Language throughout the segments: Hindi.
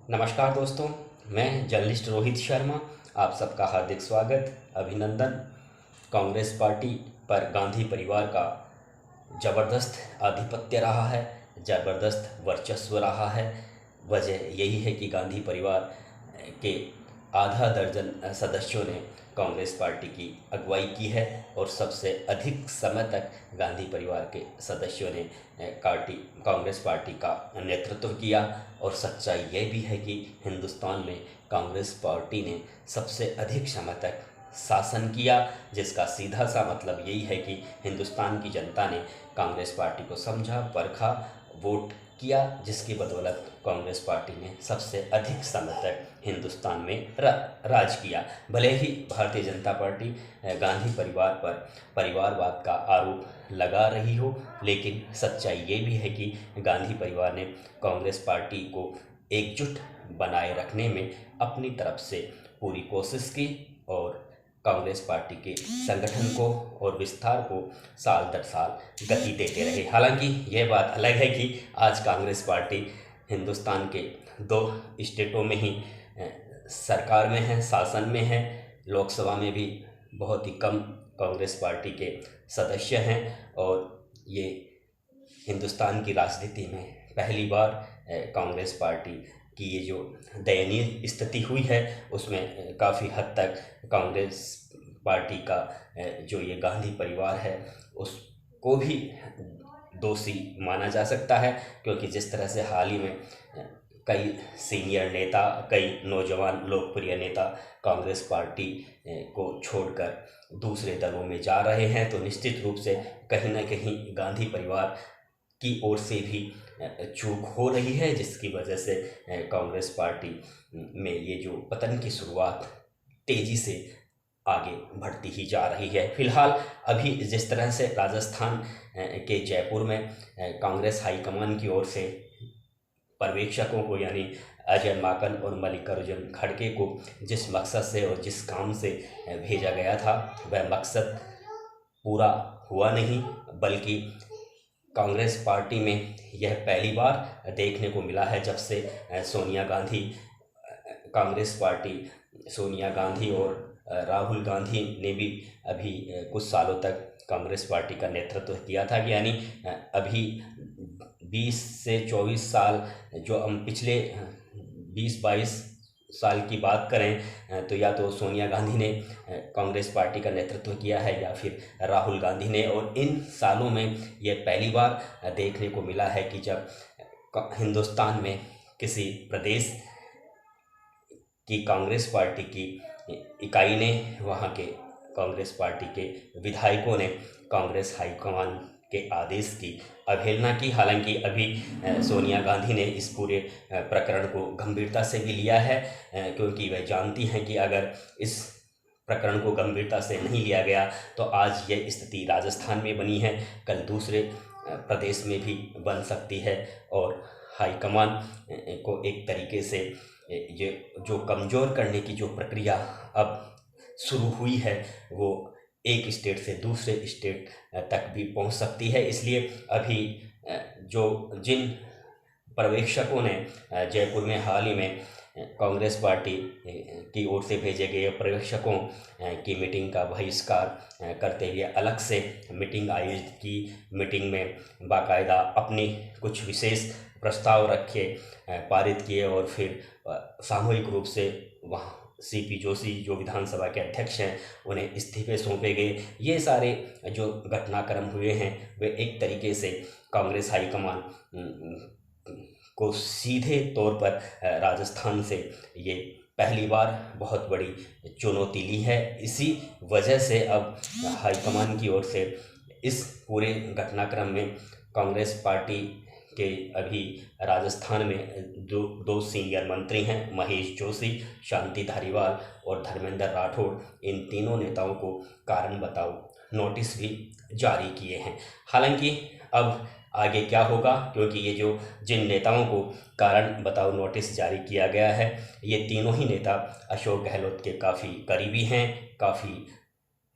नमस्कार दोस्तों, मैं जर्नलिस्ट रोहित शर्मा। आप सबका हार्दिक स्वागत, अभिनंदन। कांग्रेस पार्टी पर गांधी परिवार का ज़बरदस्त आधिपत्य रहा है, ज़बरदस्त वर्चस्व रहा है। वजह यही है कि गांधी परिवार के आधा दर्जन सदस्यों ने कांग्रेस पार्टी की अगुवाई की है और सबसे अधिक समय तक गांधी परिवार के सदस्यों ने कांग्रेस पार्टी का नेतृत्व किया। और सच्चाई यह भी है कि हिंदुस्तान में कांग्रेस पार्टी ने सबसे अधिक समय तक शासन किया, जिसका सीधा सा मतलब यही है कि हिंदुस्तान की जनता ने कांग्रेस पार्टी को समझा, परखा, वोट किया, जिसकी बदौलत कांग्रेस पार्टी ने सबसे अधिक समय तक हिंदुस्तान में राज किया। भले ही भारतीय जनता पार्टी गांधी परिवार पर परिवारवाद का आरोप लगा रही हो, लेकिन सच्चाई ये भी है कि गांधी परिवार ने कांग्रेस पार्टी को एकजुट बनाए रखने में अपनी तरफ से पूरी कोशिश की और कांग्रेस पार्टी के संगठन को और विस्तार को साल दर साल गति देते रहे। हालांकि यह बात अलग है कि आज कांग्रेस पार्टी हिंदुस्तान के 2 स्टेटों में ही सरकार में है, शासन में है। लोकसभा में भी बहुत ही कम कांग्रेस पार्टी के सदस्य हैं और ये हिंदुस्तान की राजनीति में पहली बार कांग्रेस पार्टी की ये जो दयनीय स्थिति हुई है, उसमें काफ़ी हद तक कांग्रेस पार्टी का जो ये गांधी परिवार है उसको भी दोषी माना जा सकता है, क्योंकि जिस तरह से हाल ही में कई सीनियर नेता, कई नौजवान लोकप्रिय नेता कांग्रेस पार्टी को छोड़कर दूसरे दलों में जा रहे हैं, तो निश्चित रूप से कहीं ना कहीं गांधी परिवार की ओर से भी चूक हो रही है, जिसकी वजह से कांग्रेस पार्टी में ये जो पतन की शुरुआत तेज़ी से आगे बढ़ती ही जा रही है। फिलहाल अभी जिस तरह से राजस्थान के जयपुर में कांग्रेस हाईकमान की ओर से पर्यवेक्षकों को यानी अजय माकन और मल्लिकार्जुन खड़गे को जिस मकसद से और जिस काम से भेजा गया था, वह मकसद पूरा हुआ नहीं, बल्कि कांग्रेस पार्टी में यह पहली बार देखने को मिला है जब से सोनिया गांधी कांग्रेस पार्टी सोनिया गांधी और राहुल गांधी ने भी अभी कुछ सालों तक कांग्रेस पार्टी का नेतृत्व किया था कि यानी अभी 20 से 24 साल जो हम पिछले 20-22 साल की बात करें तो या तो सोनिया गांधी ने कांग्रेस पार्टी का नेतृत्व किया है या फिर राहुल गांधी ने। और इन सालों में यह पहली बार देखने को मिला है कि जब हिंदुस्तान में किसी प्रदेश की कांग्रेस पार्टी की इकाई ने, वहाँ के कांग्रेस पार्टी के विधायकों ने कांग्रेस हाईकमान के आदेश की अवहेलना की। हालांकि अभी सोनिया गांधी ने इस पूरे प्रकरण को गंभीरता से भी लिया है, क्योंकि वह जानती हैं कि अगर इस प्रकरण को गंभीरता से नहीं लिया गया तो आज ये स्थिति राजस्थान में बनी है, कल दूसरे प्रदेश में भी बन सकती है और हाईकमान को एक तरीके से ये जो कमज़ोर करने की जो प्रक्रिया अब शुरू हुई है वो एक स्टेट से दूसरे स्टेट तक भी पहुंच सकती है। इसलिए अभी जिन पर्यवेक्षकों ने जयपुर में हाल ही में कांग्रेस पार्टी की ओर से भेजे गए पर्यवेक्षकों की मीटिंग का बहिष्कार करते हुए अलग से मीटिंग आयोजित की, मीटिंग में बाकायदा अपनी कुछ विशेष प्रस्ताव रखे, पारित किए और फिर सामूहिक रूप से वहाँ सीपी जोशी जो विधानसभा के अध्यक्ष हैं उन्हें इस्तीफे सौंपे गए। ये सारे जो घटनाक्रम हुए हैं वे एक तरीके से कांग्रेस हाईकमान को सीधे तौर पर राजस्थान से ये पहली बार बहुत बड़ी चुनौती ली है। इसी वजह से अब हाईकमान की ओर से इस पूरे घटनाक्रम में कांग्रेस पार्टी के अभी राजस्थान में दो सीनियर मंत्री हैं, महेश जोशी, शांति धारीवाल और धर्मेंद्र राठौड़। इन तीनों नेताओं को कारण बताओ नोटिस भी जारी किए हैं। हालांकि अब आगे क्या होगा, क्योंकि ये जिन नेताओं को कारण बताओ नोटिस जारी किया गया है, ये तीनों ही नेता अशोक गहलोत के काफ़ी करीबी हैं, काफ़ी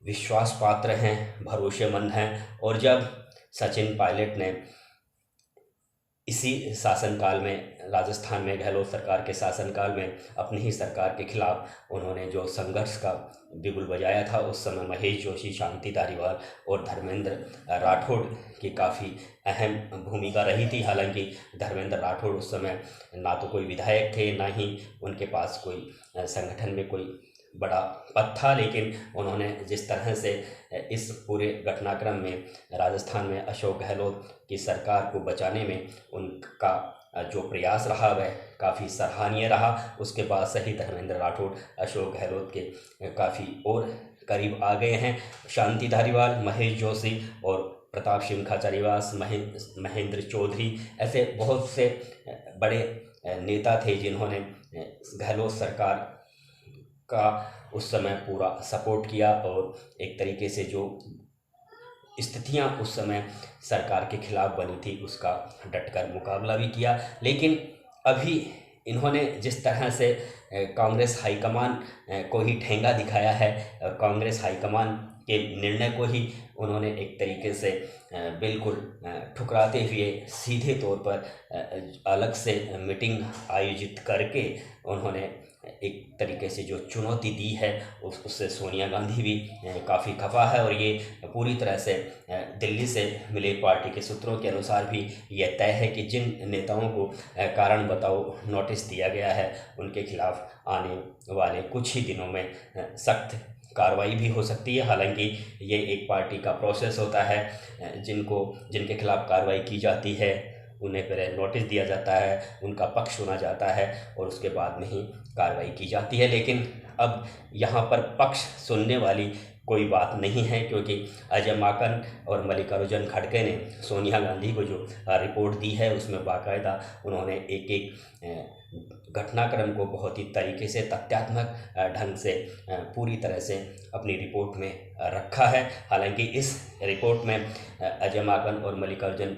विश्वास पात्र हैं, भरोसेमंद हैं। और जब सचिन पायलट ने इसी शासनकाल में राजस्थान में गहलोत सरकार के शासनकाल में अपनी ही सरकार के खिलाफ उन्होंने जो संघर्ष का बिगुल बजाया था, उस समय महेश जोशी, शांति धारीवाल और धर्मेंद्र राठौड़ की काफ़ी अहम भूमिका रही थी। हालांकि धर्मेंद्र राठौड़ उस समय ना तो कोई विधायक थे, ना ही उनके पास कोई संगठन में कोई बड़ा पद था, लेकिन उन्होंने जिस तरह से इस पूरे घटनाक्रम में राजस्थान में अशोक गहलोत की सरकार को बचाने में उनका जो प्रयास रहा वह काफ़ी सराहनीय रहा। उसके बाद से ही धर्मेंद्र राठौड़ अशोक गहलोत के काफ़ी और करीब आ गए हैं। शांति धारीवाल, महेश जोशी और प्रताप सिंह खाचरियावास, महेंद्र चौधरी, ऐसे बहुत से बड़े नेता थे जिन्होंने गहलोत सरकार का उस समय पूरा सपोर्ट किया और एक तरीके से जो स्थितियां उस समय सरकार के खिलाफ बनी थी उसका डटकर मुकाबला भी किया। लेकिन अभी इन्होंने जिस तरह से कांग्रेस हाईकमान को ही ठेंगा दिखाया है और कांग्रेस हाईकमान के निर्णय को ही उन्होंने एक तरीके से बिल्कुल ठुकराते हुए सीधे तौर पर अलग से मीटिंग आयोजित करके उन्होंने एक तरीके से जो चुनौती दी है उससे सोनिया गांधी भी काफ़ी खफा है। और ये पूरी तरह से दिल्ली से मिले पार्टी के सूत्रों के अनुसार भी यह तय है कि जिन नेताओं को कारण बताओ नोटिस दिया गया है उनके खिलाफ आने वाले कुछ ही दिनों में सख्त कार्रवाई भी हो सकती है। हालांकि ये एक पार्टी का प्रोसेस होता है, जिनके खिलाफ कार्रवाई की जाती है उन्हें पहले नोटिस दिया जाता है, उनका पक्ष सुना जाता है और उसके बाद में ही कार्रवाई की जाती है। लेकिन अब यहाँ पर पक्ष सुनने वाली कोई बात नहीं है, क्योंकि अजय माकन और मल्लिकार्जुन खड़गे ने सोनिया गांधी को जो रिपोर्ट दी है उसमें बाकायदा उन्होंने एक एक घटनाक्रम को बहुत ही तरीके से तथ्यात्मक ढंग से पूरी तरह से अपनी रिपोर्ट में रखा है। हालांकि इस रिपोर्ट में अजय माकन और मल्लिकार्जुन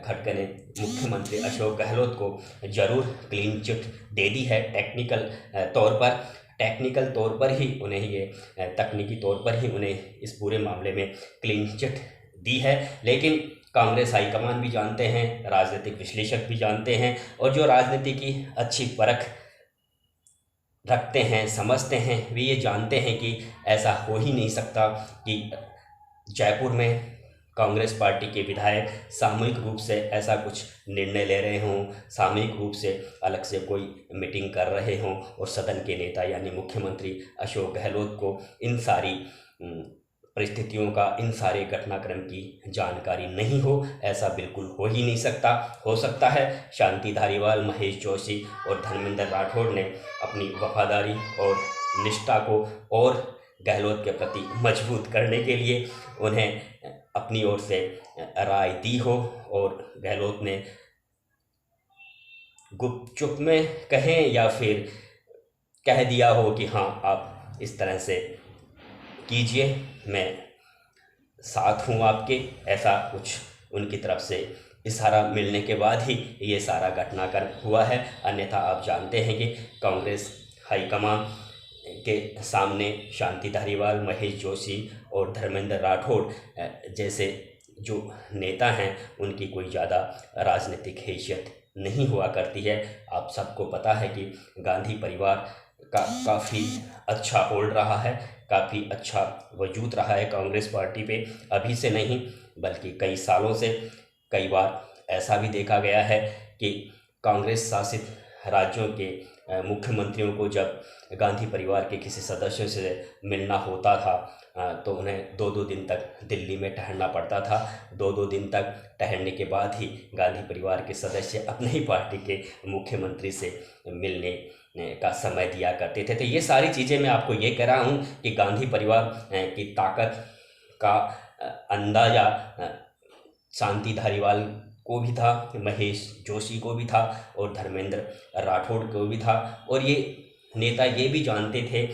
खड़गे ने मुख्यमंत्री अशोक गहलोत को जरूर क्लीन चिट दे दी है। टेक्निकल तौर पर ही उन्हें ये तकनीकी तौर पर ही उन्हें इस पूरे मामले में क्लीन चिट दी है। लेकिन कांग्रेस हाईकमान भी जानते हैं, राजनीतिक विश्लेषक भी जानते हैं और जो राजनीति की अच्छी परख रखते हैं, समझते हैं, वे ये जानते हैं कि ऐसा हो ही नहीं सकता कि जयपुर में कांग्रेस पार्टी के विधायक सामूहिक रूप से ऐसा कुछ निर्णय ले रहे हों, सामूहिक रूप से अलग से कोई मीटिंग कर रहे हों और सदन के नेता यानी मुख्यमंत्री अशोक गहलोत को इन सारी परिस्थितियों का, इन सारे घटनाक्रम की जानकारी नहीं हो। ऐसा बिल्कुल हो ही नहीं सकता। हो सकता है शांति धारीवाल, महेश जोशी और धर्मेंद्र राठौड़ ने अपनी वफादारी और निष्ठा को और गहलोत के प्रति मजबूत करने के लिए उन्हें अपनी ओर से राय दी हो और गहलोत ने गुपचुप में कहें या फिर कह दिया हो कि हाँ आप इस तरह से कीजिए, मैं साथ हूँ आपके, ऐसा कुछ उनकी तरफ से इशारा मिलने के बाद ही ये सारा घटनाक्रम हुआ है। अन्यथा आप जानते हैं कि कांग्रेस हाईकमान के सामने शांति धारीवाल, महेश जोशी और धर्मेंद्र राठौड़ जैसे जो नेता हैं उनकी कोई ज़्यादा राजनीतिक हैसियत नहीं हुआ करती है। आप सबको पता है कि गांधी परिवार का काफ़ी अच्छा होल्ड रहा है, काफ़ी अच्छा वजूद रहा है कांग्रेस पार्टी पे, अभी से नहीं बल्कि कई सालों से। कई बार ऐसा भी देखा गया है कि कांग्रेस शासित राज्यों के मुख्यमंत्रियों को जब गांधी परिवार के किसी सदस्यों से मिलना होता था तो उन्हें 2-2 दिन तक दिल्ली में ठहरना पड़ता था। 2-2 दिन तक ठहरने के बाद ही गांधी परिवार के सदस्य अपने ही पार्टी के मुख्यमंत्री से मिलने का समय दिया करते थे। तो ये सारी चीज़ें मैं आपको ये कह रहा हूँ कि गांधी परिवार की ताकत का अंदाज़ा शांति धारीवाल को भी था, महेश जोशी को भी था और धर्मेंद्र राठौड़ को भी था। और ये नेता ये भी जानते थे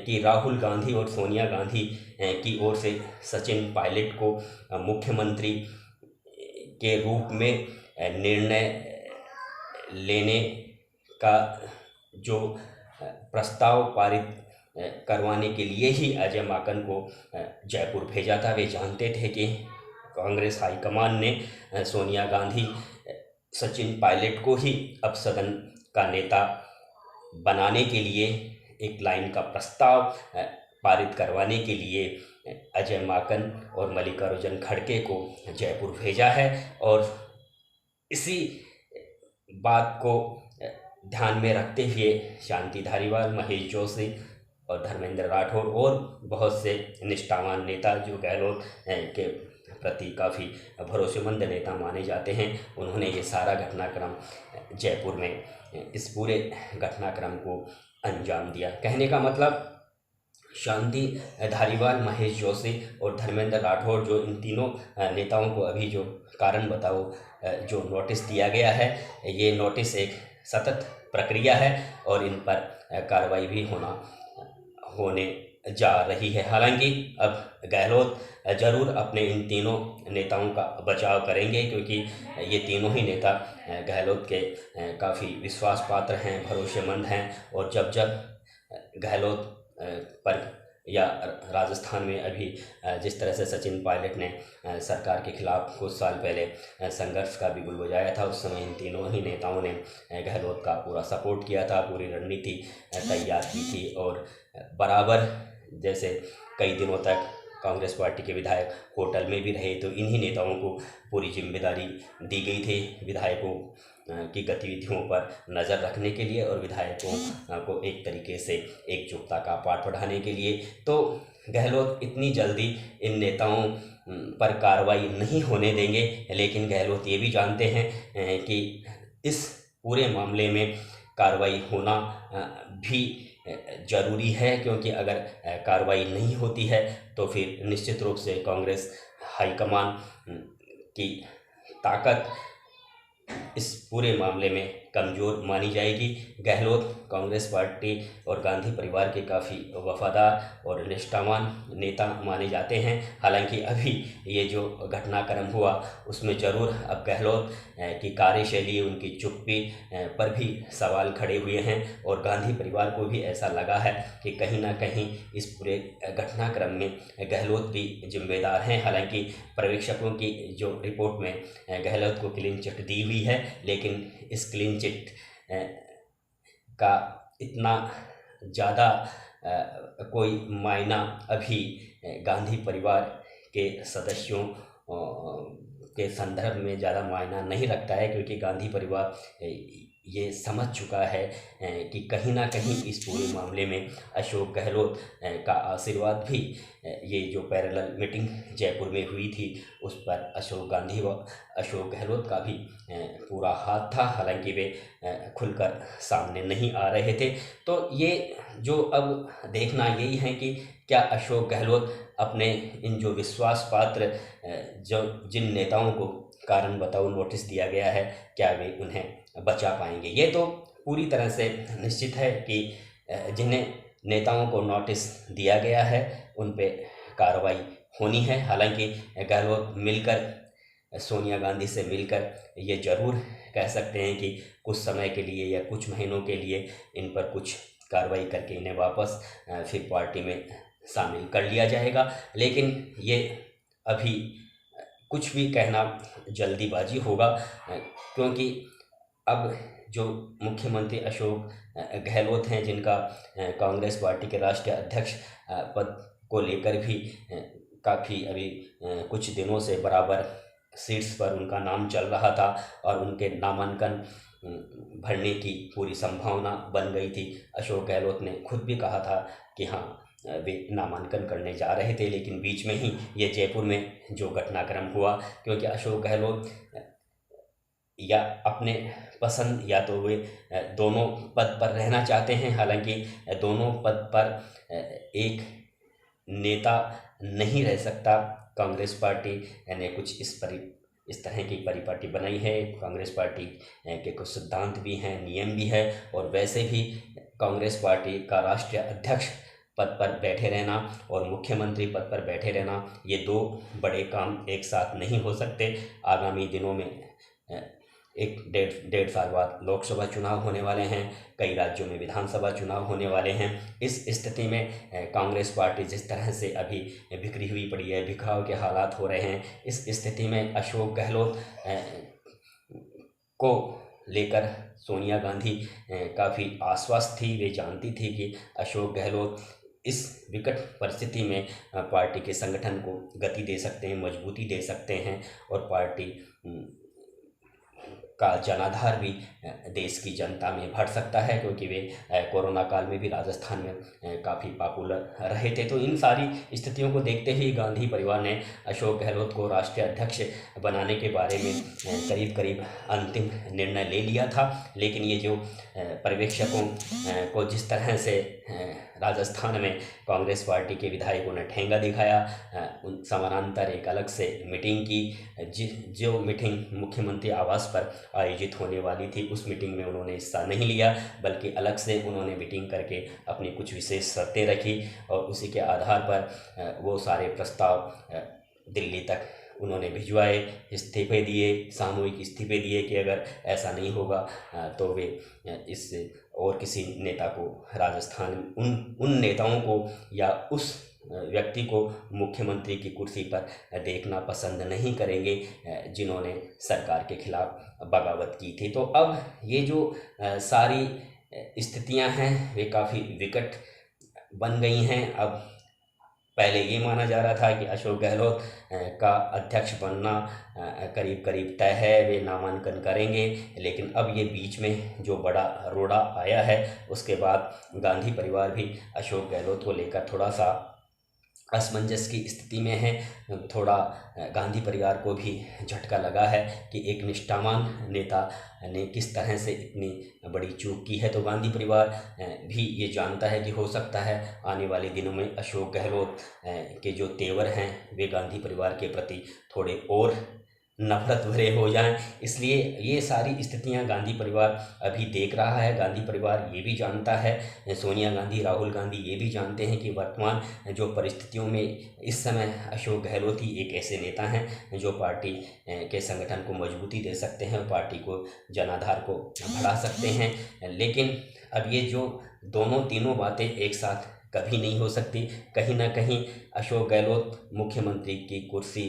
कि राहुल गांधी और सोनिया गांधी की ओर से सचिन पायलट को मुख्यमंत्री के रूप में निर्णय लेने का जो प्रस्ताव पारित करवाने के लिए ही अजय माकन को जयपुर भेजा था। वे जानते थे कि कांग्रेस हाईकमान ने सोनिया गांधी सचिन पायलट को ही अब सदन का नेता बनाने के लिए एक लाइन का प्रस्ताव पारित करवाने के लिए अजय माकन और मल्लिकार्जुन खड़गे को जयपुर भेजा है। और इसी बात को ध्यान में रखते हुए शांति धारीवाल, महेश जोशी और धर्मेंद्र राठौड़ और बहुत से निष्ठावान नेता जो गहलोत के प्रति काफ़ी भरोसेमंद नेता माने जाते हैं, उन्होंने ये सारा घटनाक्रम जयपुर में इस पूरे घटनाक्रम को अंजाम दिया। कहने का मतलब शांति धारीवाल, महेश जोशी और धर्मेंद्र राठौड़, जो इन तीनों नेताओं को अभी जो कारण बताओ जो नोटिस दिया गया है, ये नोटिस एक सतत प्रक्रिया है और इन पर कार्रवाई भी होने जा रही है। हालांकि अब गहलोत जरूर अपने इन तीनों नेताओं का बचाव करेंगे, क्योंकि ये तीनों ही नेता गहलोत के काफ़ी विश्वास पात्र हैं, भरोसेमंद हैं। और जब गहलोत पर या राजस्थान में अभी जिस तरह से सचिन पायलट ने सरकार के खिलाफ कुछ साल पहले संघर्ष का बिगुल बजाया था, उस समय इन तीनों ही नेताओं ने गहलोत का पूरा सपोर्ट किया था, पूरी रणनीति तैयार की थी। और बराबर जैसे कई दिनों तक कांग्रेस पार्टी के विधायक होटल में भी रहे, तो इन्हीं नेताओं को पूरी जिम्मेदारी दी गई थी विधायकों की गतिविधियों पर नज़र रखने के लिए और विधायकों को एक तरीके से एकजुटता का पाठ पढ़ाने के लिए। तो गहलोत इतनी जल्दी इन नेताओं पर कार्रवाई नहीं होने देंगे, लेकिन गहलोत ये भी जानते हैं कि इस पूरे मामले में कार्रवाई होना भी ज़रूरी है, क्योंकि अगर कार्रवाई नहीं होती है तो फिर निश्चित रूप से कांग्रेस हाईकमान की ताकत इस पूरे मामले में कमज़ोर मानी जाएगी। गहलोत कांग्रेस पार्टी और गांधी परिवार के काफ़ी वफादार और निष्ठावान नेता माने जाते हैं। हालांकि अभी ये जो घटनाक्रम हुआ उसमें ज़रूर अब गहलोत की कार्यशैली, उनकी चुप्पी पर भी सवाल खड़े हुए हैं और गांधी परिवार को भी ऐसा लगा है कि कहीं ना कहीं इस पूरे घटनाक्रम में गहलोत भी जिम्मेदार हैं। हालांकि पर्यवेक्षकों की जो रिपोर्ट में गहलोत को क्लीन चिट दी हुई है, लेकिन इस क्लीन चिट का इतना ज़्यादा कोई मायना अभी गांधी परिवार के सदस्यों के संदर्भ में ज़्यादा मायना नहीं रखता है, क्योंकि गांधी परिवार ये समझ चुका है कि कहीं ना कहीं इस पूरे मामले में अशोक गहलोत का आशीर्वाद भी, ये जो पैरेलल मीटिंग जयपुर में हुई थी उस पर अशोक गहलोत का भी पूरा हाथ था। हालांकि वे खुलकर सामने नहीं आ रहे थे। तो ये जो अब देखना यही है कि क्या अशोक गहलोत अपने इन जो विश्वास पात्र जो जिन नेताओं को कारण बताओ नोटिस दिया गया है, क्या वे उन्हें बचा पाएंगे। ये तो पूरी तरह से निश्चित है कि जिन्हें नेताओं को नोटिस दिया गया है उन पे कार्रवाई होनी है। हालांकि गहलोत मिलकर सोनिया गांधी से मिलकर ये ज़रूर कह सकते हैं कि कुछ समय के लिए या कुछ महीनों के लिए इन पर कुछ कार्रवाई करके इन्हें वापस फिर पार्टी में शामिल कर लिया जाएगा। लेकिन ये अभी कुछ भी कहना जल्दीबाजी होगा, क्योंकि अब जो मुख्यमंत्री अशोक गहलोत हैं, जिनका कांग्रेस पार्टी के राष्ट्रीय अध्यक्ष पद को लेकर भी काफ़ी अभी कुछ दिनों से बराबर सीट्स पर उनका नाम चल रहा था और उनके नामांकन भरने की पूरी संभावना बन गई थी। अशोक गहलोत ने खुद भी कहा था कि हाँ वे नामांकन करने जा रहे थे, लेकिन बीच में ही ये जयपुर में जो घटनाक्रम हुआ, क्योंकि अशोक गहलोत या अपने पसंद या तो वे दोनों पद पर रहना चाहते हैं। हालांकि दोनों पद पर एक नेता नहीं रह सकता। कांग्रेस पार्टी ने कुछ इस तरह की परिपाटी बनाई है। कांग्रेस पार्टी के कुछ सिद्धांत भी हैं, नियम भी है, और वैसे भी कांग्रेस पार्टी का राष्ट्रीय अध्यक्ष पद पर बैठे रहना और मुख्यमंत्री पद पर बैठे रहना, ये दो बड़े काम एक साथ नहीं हो सकते। आगामी दिनों में एक डेढ़ साल बाद लोकसभा चुनाव होने वाले हैं, कई राज्यों में विधानसभा चुनाव होने वाले हैं। इस स्थिति में कांग्रेस पार्टी जिस तरह से अभी बिखरी हुई पड़ी है, बिखराव के हालात हो रहे हैं, इस स्थिति में अशोक गहलोत को लेकर सोनिया गांधी काफ़ी आश्वस्त थी। वे जानती थी कि अशोक गहलोत इस विकट परिस्थिति में पार्टी के संगठन को गति दे सकते हैं, मजबूती दे सकते हैं और पार्टी का जनाधार भी देश की जनता में बढ़ सकता है, क्योंकि वे कोरोना काल में भी राजस्थान में काफ़ी पॉपुलर रहे थे। तो इन सारी स्थितियों को देखते हुए गांधी परिवार ने अशोक गहलोत को राष्ट्रीय अध्यक्ष बनाने के बारे में करीब करीब अंतिम निर्णय ले लिया था। लेकिन ये जो पर्यवेक्षकों को जिस तरह से राजस्थान में कांग्रेस पार्टी के विधायकों ने ठेंगा दिखाया, उन समानांतर एक अलग से मीटिंग की, जो मीटिंग मुख्यमंत्री आवास पर आयोजित होने वाली थी, उस मीटिंग में उन्होंने हिस्सा नहीं लिया, बल्कि अलग से उन्होंने मीटिंग करके अपनी कुछ विशेष शर्तें रखी और उसी के आधार पर वो सारे प्रस्ताव दिल्ली तक उन्होंने भिजवाए, इस्तीफे दिए, सामूहिक इस्तीफे दिए कि अगर ऐसा नहीं होगा तो वे इस और किसी नेता को राजस्थान उन नेताओं को या उस व्यक्ति को मुख्यमंत्री की कुर्सी पर देखना पसंद नहीं करेंगे जिन्होंने सरकार के खिलाफ बगावत की थी। तो अब ये जो सारी स्थितियां हैं वे काफ़ी विकट बन गई हैं। अब पहले ये माना जा रहा था कि अशोक गहलोत का अध्यक्ष बनना करीब करीब तय है, वे नामांकन करेंगे, लेकिन अब ये बीच में जो बड़ा रोड़ा आया है उसके बाद गांधी परिवार भी अशोक गहलोत को लेकर थोड़ा सा असमंजस की स्थिति में है। थोड़ा गांधी परिवार को भी झटका लगा है कि एक निष्ठावान नेता ने किस तरह से इतनी बड़ी चूक की है। तो गांधी परिवार भी ये जानता है कि हो सकता है आने वाले दिनों में अशोक गहलोत के जो तेवर हैं वे गांधी परिवार के प्रति थोड़े और नफरत भरे हो जाएं, इसलिए ये सारी स्थितियां गांधी परिवार अभी देख रहा है। गांधी परिवार ये भी जानता है, सोनिया गांधी, राहुल गांधी ये भी जानते हैं कि वर्तमान जो परिस्थितियों में इस समय अशोक गहलोत ही एक ऐसे नेता हैं जो पार्टी के संगठन को मजबूती दे सकते हैं, पार्टी को जनाधार को बढ़ा सकते हैं। लेकिन अब ये जो दोनों तीनों बातें एक साथ कभी नहीं हो सकती। कहीं ना कहीं अशोक गहलोत मुख्यमंत्री की कुर्सी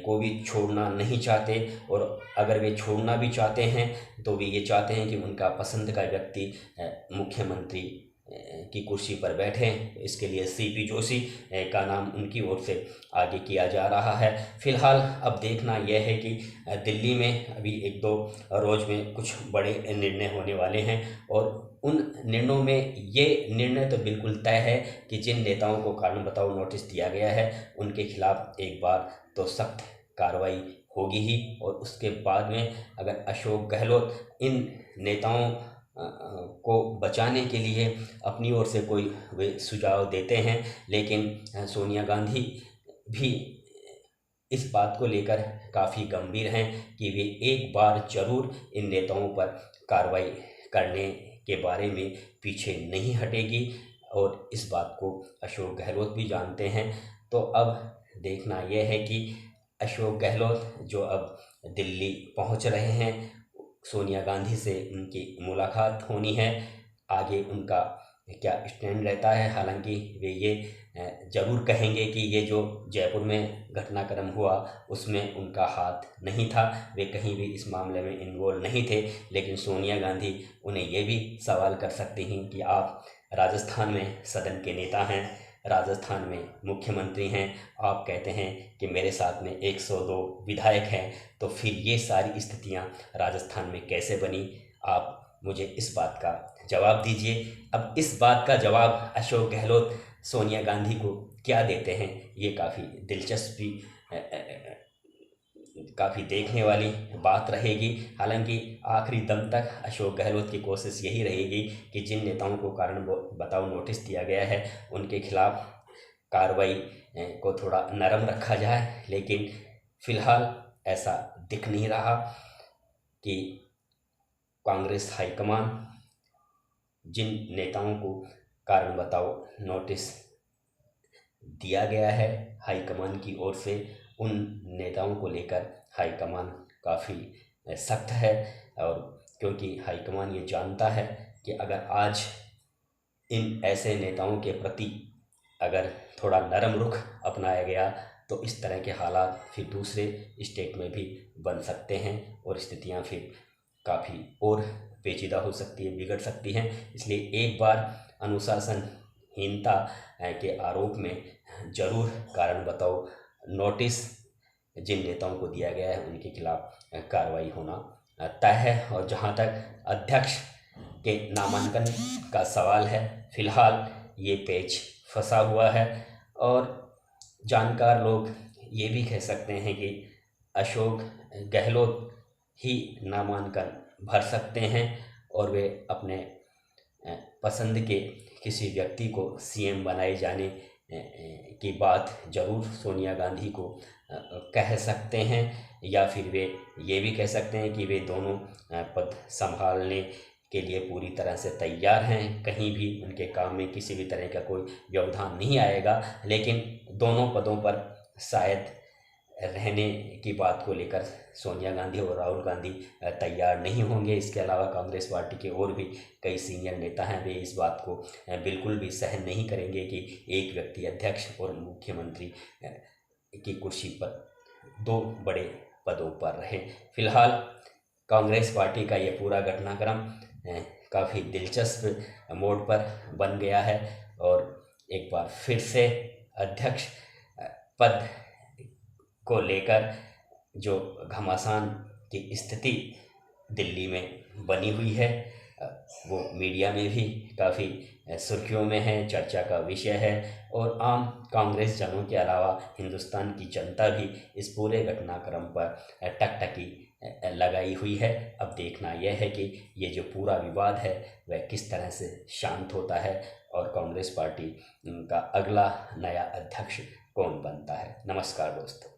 को भी छोड़ना नहीं चाहते, और अगर वे छोड़ना भी चाहते हैं तो वे ये चाहते हैं कि उनका पसंद का व्यक्ति मुख्यमंत्री की कुर्सी पर बैठे। इसके लिए सीपी जोशी का नाम उनकी ओर से आगे किया जा रहा है। फिलहाल अब देखना यह है कि दिल्ली में अभी एक दो रोज में कुछ बड़े निर्णय होने वाले हैं, और उन निर्णयों में ये निर्णय तो बिल्कुल तय है कि जिन नेताओं को कारण बताओ नोटिस दिया गया है उनके खिलाफ एक बार तो सख्त कार्रवाई होगी ही, और उसके बाद में अगर अशोक गहलोत इन नेताओं को बचाने के लिए अपनी ओर से कोई वे सुझाव देते हैं, लेकिन सोनिया गांधी भी इस बात को लेकर काफ़ी गंभीर हैं कि वे एक बार जरूर इन नेताओं पर कार्रवाई करने के बारे में पीछे नहीं हटेगी, और इस बात को अशोक गहलोत भी जानते हैं। तो अब देखना यह है कि अशोक गहलोत जो अब दिल्ली पहुंच रहे हैं, सोनिया गांधी से उनकी मुलाकात होनी है, आगे उनका क्या स्टैंड रहता है। हालांकि वे ये जरूर कहेंगे कि ये जो जयपुर में घटनाक्रम हुआ उसमें उनका हाथ नहीं था, वे कहीं भी इस मामले में इन्वॉल्व नहीं थे, लेकिन सोनिया गांधी उन्हें ये भी सवाल कर सकती हैं कि आप राजस्थान में सदन के नेता हैं, राजस्थान में मुख्यमंत्री हैं, आप कहते हैं कि मेरे साथ में 102 विधायक हैं, तो फिर ये सारी स्थितियां राजस्थान में कैसे बनी? आप मुझे इस बात का जवाब दीजिए। अब इस बात का जवाब अशोक गहलोत सोनिया गांधी को क्या देते हैं, ये काफ़ी दिलचस्पी काफ़ी देखने वाली बात रहेगी। हालांकि आखिरी दम तक अशोक गहलोत की कोशिश यही रहेगी कि जिन नेताओं को कारण बताओ नोटिस दिया गया है उनके खिलाफ कार्रवाई को थोड़ा नरम रखा जाए, लेकिन फिलहाल ऐसा दिख नहीं रहा कि कांग्रेस हाईकमान जिन नेताओं को कारण बताओ नोटिस दिया गया है हाईकमान की ओर से, उन नेताओं को लेकर हाईकमान काफ़ी सख्त है। और क्योंकि हाईकमान ये जानता है कि अगर आज इन ऐसे नेताओं के प्रति अगर थोड़ा नरम रुख अपनाया गया तो इस तरह के हालात फिर दूसरे स्टेट में भी बन सकते हैं और स्थितियां फिर काफ़ी और पेचीदा हो सकती है, बिगड़ सकती हैं। इसलिए एक बार अनुशासनहीनता के आरोप में ज़रूर कारण बताओ नोटिस जिन नेताओं को दिया गया है उनके खिलाफ कार्रवाई होना तय है। और जहां तक अध्यक्ष के नामांकन का सवाल है, फिलहाल ये पेच फंसा हुआ है और जानकार लोग ये भी कह सकते हैं कि अशोक गहलोत ही नामांकन भर सकते हैं और वे अपने पसंद के किसी व्यक्ति को सीएम बनाए जाने की बात ज़रूर सोनिया गांधी को कह सकते हैं, या फिर वे ये भी कह सकते हैं कि वे दोनों पद संभालने के लिए पूरी तरह से तैयार हैं। कहीं भी उनके काम में किसी भी तरह का कोई व्यवधान नहीं आएगा, लेकिन दोनों पदों पर शायद रहने की बात को लेकर सोनिया गांधी और राहुल गांधी तैयार नहीं होंगे। इसके अलावा कांग्रेस पार्टी के और भी कई सीनियर नेता हैं, वे इस बात को बिल्कुल भी सहन नहीं करेंगे कि एक व्यक्ति अध्यक्ष और मुख्यमंत्री की कुर्सी पर दो बड़े पदों पर रहे। फिलहाल कांग्रेस पार्टी का ये पूरा घटनाक्रम काफ़ी दिलचस्प मोड़ पर बन गया है और एक बार फिर से अध्यक्ष पद को लेकर जो घमासान की स्थिति दिल्ली में बनी हुई है वो मीडिया में भी काफ़ी सुर्खियों में है, चर्चा का विषय है और आम कांग्रेस जनों के अलावा हिंदुस्तान की जनता भी इस पूरे घटनाक्रम पर टकटकी लगाई हुई है। अब देखना यह है कि ये जो पूरा विवाद है वह किस तरह से शांत होता है और कांग्रेस पार्टी का अगला नया अध्यक्ष कौन बनता है। नमस्कार दोस्तों।